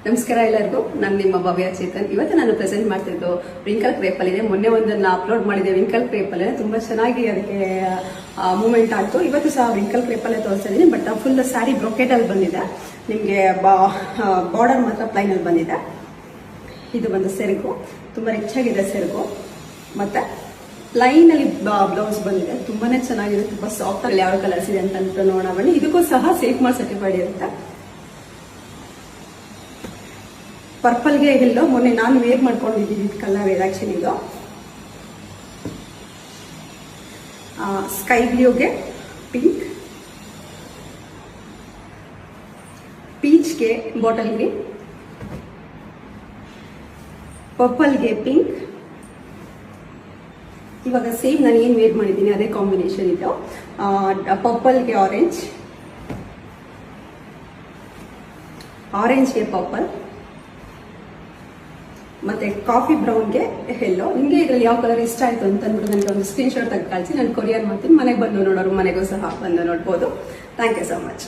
ನಮಸ್ಕಾರ ಎಲ್ಲರಿಗೂ. ನಾನು ನಿಮ್ಮ ಭವ್ಯ ಚೇತನ್. ಇವತ್ತು ನಾನು ಪ್ರೆಸೆಂಟ್ ಮಾಡ್ತಿದ್ದು ವಿಂಕಲ್ ಕ್ರೇಪ್ ಅಲ್ಲಿ ಇದೆ. ಮೊನ್ನೆ ಒಂದನ್ನ ಅಪ್ಲೋಡ್ ಮಾಡಿದೆ ವಿಂಕಲ್ ಕ್ರೇಪ್ ಅಲ್ಲಿ, ತುಂಬಾ ಚೆನ್ನಾಗಿ ಅದಕ್ಕೆ ಮೂವ್ಮೆಂಟ್ ಆಯ್ತು. ಇವತ್ತು ಸಹ ವಿಂಕಲ್ ಕ್ರೇಪ್ ಅಲ್ಲೇ ತೋರಿಸ್ತಾ ಇದೀನಿ. ಬಟ್ ಫುಲ್ ಸ್ಯಾರಿ ಬ್ರೊಕೆಟ್ ಅಲ್ಲಿ ಬಂದಿದೆ. ನಿಮ್ಗೆ ಬಾರ್ಡರ್ ಮಾತ್ರ ಪ್ಲೈನ್ ಅಲ್ಲಿ ಬಂದಿದೆ. ಇದು ಒಂದು ಸೆರಗು, ತುಂಬಾ ರಿಚ್ ಆಗಿದೆ ಸೆರಗು. ಮತ್ತೆ ಲೈನ್ ಅಲ್ಲಿ ಬ್ಲೌಸ್ ಬಂದಿದೆ, ತುಂಬಾನೇ ಚೆನ್ನಾಗಿದೆ, ತುಂಬಾ ಸಾಫ್ಟ್ ಅಲ್ಲಿ. ಯಾವ ಕಲರ್ಸ್ ಇದೆ ಅಂತ ನೋಡೋಣ ಬನ್ನಿ. ಇದಕ್ಕೂ ಸಹ ಸೇಫ್ ಮಾರ್ಕ್ ಸರ್ಟಿಫೈಡ್ ಇರುತ್ತೆ. ಪರ್ಪಲ್ಗೆ ಎಲ್ಲೋ ಮೊನ್ನೆ ನಾನು ವೇರ್ ಮಾಡ್ಕೊಂಡಿದ್ದೀನಿ ಕಲರ್ ಆಕ್ಚುಲಿ. ಇದು ಸ್ಕೈ ಬ್ಲೂಗೆ ಪಿಂಕ್, ಪೀಚ್ಗೆ ಬಾಟಲ್ ಗ್ರೀನ್, ಪರ್ಪಲ್ಗೆ ಪಿಂಕ್. ಇವಾಗ ಸೇಮ್ ನಾನು ಏನು ವೇರ್ ಮಾಡಿದ್ದೀನಿ ಅದೇ ಕಾಂಬಿನೇಷನ್ ಇದು. ಪರ್ಪಲ್ಗೆ ಆರೆಂಜ್, ಆರೆಂಜ್ಗೆ ಪರ್ಪಲ್, ಮತ್ತೆ ಕಾಫಿ ಬ್ರೌನ್ಗೆ ಎಲ್ಲೋ. ನಿಮಗೆ ಇದರಲ್ಲಿ ಯಾವ ಕಲರ್ ಇಷ್ಟ ಆಯ್ತು ಅಂತ ಅಂದ್ಬಿಟ್ಟು ನನಗೆ ಒಂದು ಸ್ಕ್ರೀನ್ ಶಾಟ್ ತೆಗೆದು ಕಳಿಸಿ, ನಾನು ಕೊರಿಯರ್ ಮಾಡ್ತೀನಿ. ಮನೆಗೆ ಬಂದು ನೋಡೋರು ಮನೆಗೂ ಸಹ ಬಂದು ನೋಡ್ಬೋದು. Thank you so much.